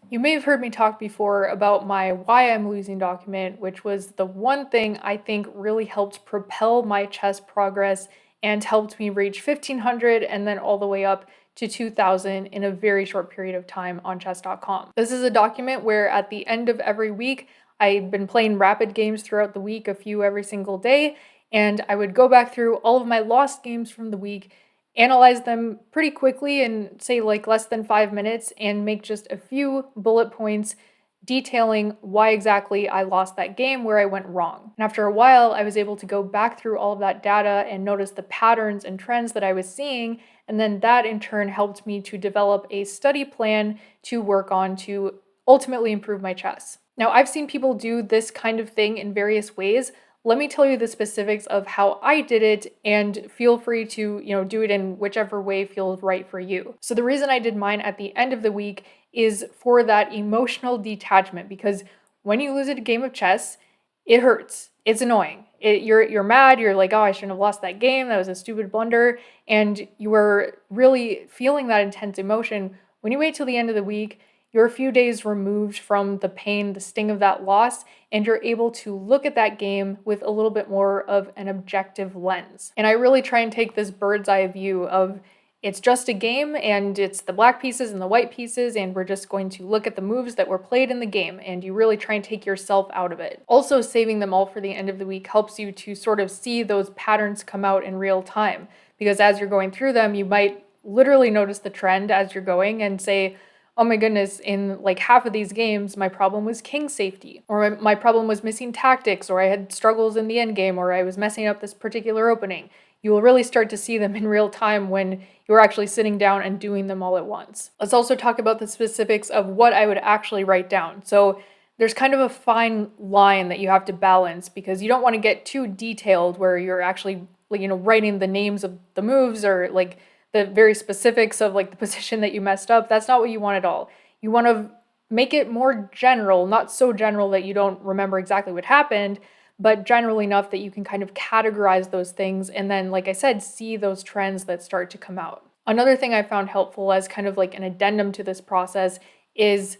You may have heard me talk before about my why I'm losing document, which was the one thing I think really helped propel my chess progress and helped me reach 1500 and then all the way up to 2000 in a very short period of time on chess.com. This is a document where at the end of every week, I've been playing rapid games throughout the week, a few every single day, and I would go back through all of my lost games from the week, analyze them pretty quickly in, say, like less than 5 minutes, and make just a few bullet points detailing why exactly I lost that game, where I went wrong. And after a while, I was able to go back through all of that data and notice the patterns and trends that I was seeing, and then that in turn helped me to develop a study plan to work on to ultimately improve my chess. Now, I've seen people do this kind of thing in various ways. Let me tell you the specifics of how I did it, and feel free to, do it in whichever way feels right for you. So the reason I did mine at the end of the week is for that emotional detachment, because when you lose a game of chess, it hurts. It's annoying. You're mad. You're like, oh, I shouldn't have lost that game. That was a stupid blunder. And you are really feeling that intense emotion. When you wait till the end of the week, you're a few days removed from the pain, the sting of that loss, and you're able to look at that game with a little bit more of an objective lens. And I really try and take this bird's eye view of it's just a game, and it's the black pieces and the white pieces, and we're just going to look at the moves that were played in the game, and you really try and take yourself out of it. Also, saving them all for the end of the week helps you to sort of see those patterns come out in real time, because as you're going through them, you might literally notice the trend as you're going and say, oh my goodness, in like half of these games, my problem was king safety, or my problem was missing tactics, or I had struggles in the end game, or I was messing up this particular opening. You will really start to see them in real time when you're actually sitting down and doing them all at once. Let's also talk about the specifics of what I would actually write down. So there's kind of a fine line that you have to balance, because you don't want to get too detailed where you're actually, writing the names of the moves, or like the very specifics of like the position that you messed up. That's not what you want at all. You want to make it more general, not so general that you don't remember exactly what happened, but general enough that you can kind of categorize those things and then, like I said, see those trends that start to come out. Another thing I found helpful as kind of like an addendum to this process is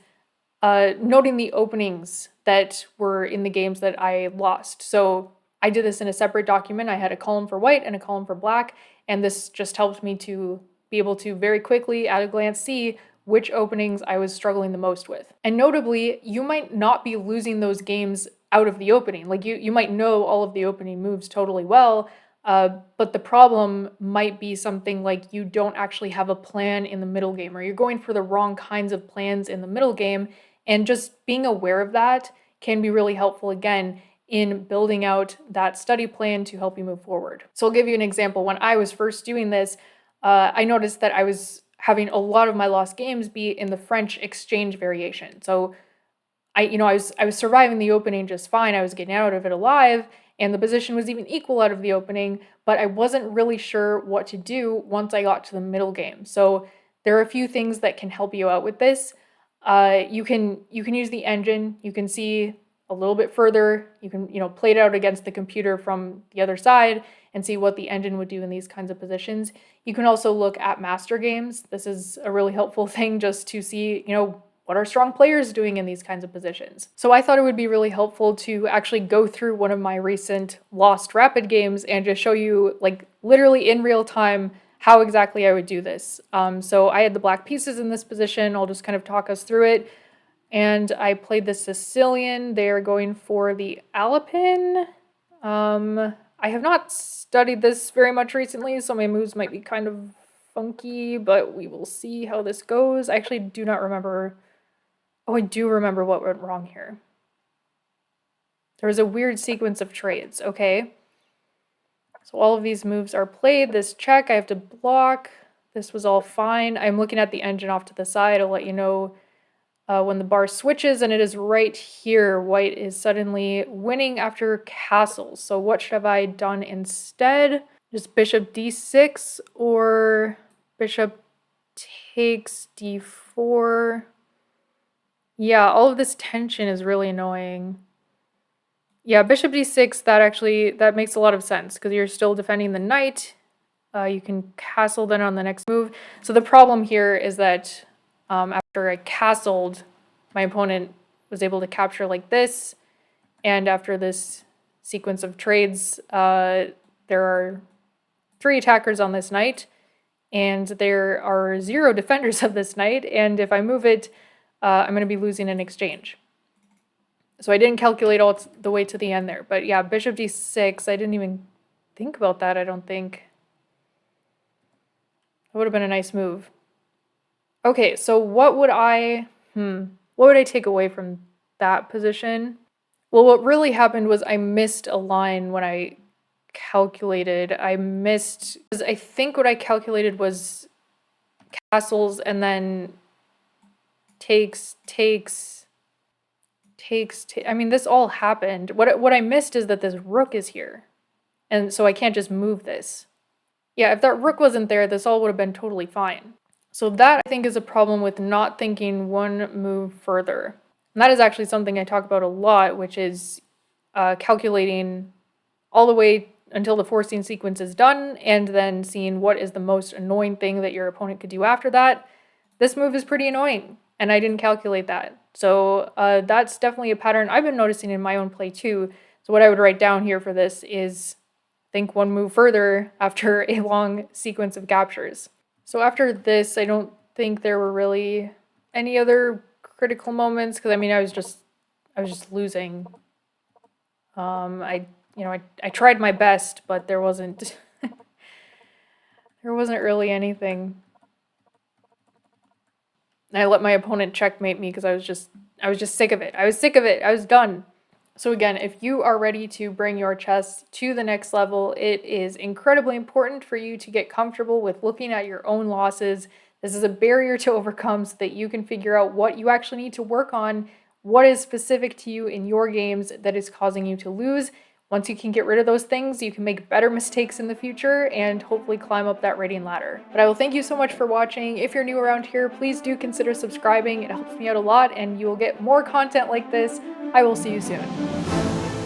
noting the openings that were in the games that I lost. So I did this in a separate document. I had a column for white and a column for black, and this just helped me to be able to very quickly, at a glance, see which openings I was struggling the most with. And notably, you might not be losing those games out of the opening. Like you might know all of the opening moves totally well, but the problem might be something like you don't actually have a plan in the middle game, or you're going for the wrong kinds of plans in the middle game, and just being aware of that can be really helpful again in building out that study plan to help you move forward. So I'll give you an example. When I was first doing this, I noticed that I was having a lot of my lost games be in the French exchange variation. So I was surviving the opening just fine. I was getting out of it alive, and the position was even equal out of the opening, but I wasn't really sure what to do once I got to the middle game. So there are a few things that can help you out with this. You can use the engine. You can see a little bit further. You can, play it out against the computer from the other side and see what the engine would do in these kinds of positions. You can also look at master games. This is a really helpful thing just to see, what are strong players doing in these kinds of positions? So I thought it would be really helpful to actually go through one of my recent lost rapid games and just show you, like, literally in real time how exactly I would do this. So I had the black pieces in this position. I'll just kind of talk us through it. And I played the Sicilian. They're going for the Alpin. I have not studied this very much recently, so my moves might be kind of funky, but we will see how this goes. I actually do not remember. Oh, I do remember what went wrong here. There was a weird sequence of trades. Okay. So all of these moves are played. This check, I have to block. This was all fine. I'm looking at the engine off to the side. I'll let you know when the bar switches, and it is right here. White is suddenly winning after castles. So what should have I done instead? Just bishop d6 or bishop takes d4. Yeah, all of this tension is really annoying. Yeah, bishop d6, that makes a lot of sense, because you're still defending the knight. You can castle then on the next move. So the problem here is that after I castled, my opponent was able to capture like this. And after this sequence of trades, there are 3 attackers on this knight, and there are 0 defenders of this knight, and if I move it, I'm going to be losing an exchange. So I didn't calculate all the way to the end there, but yeah, bishop d6, I didn't even think about that, I don't think. That would have been a nice move. Okay, so what would I take away from that position? Well, what really happened was I missed a line when I calculated. Because I think what I calculated was castles and then takes. I mean, this all happened. What I missed is that this rook is here. And so I can't just move this. Yeah, if that rook wasn't there, this all would have been totally fine. So that, I think, is a problem with not thinking one move further. And that is actually something I talk about a lot, which is calculating all the way until the forcing sequence is done, and then seeing what is the most annoying thing that your opponent could do after that. This move is pretty annoying, and I didn't calculate that. So that's definitely a pattern I've been noticing in my own play too. So what I would write down here for this is think one move further after a long sequence of captures. So after this, I don't think there were really any other critical moments, because I mean I was just losing. I tried my best, but there wasn't really anything. I let my opponent checkmate me because I was just sick of it. I was done. So again, if you are ready to bring your chess to the next level, it is incredibly important for you to get comfortable with looking at your own losses. This is a barrier to overcome so that you can figure out what you actually need to work on, what is specific to you in your games that is causing you to lose. Once you can get rid of those things, you can make better mistakes in the future and hopefully climb up that rating ladder. But I will thank you so much for watching. If you're new around here, please do consider subscribing. It helps me out a lot and you will get more content like this. I will see you soon.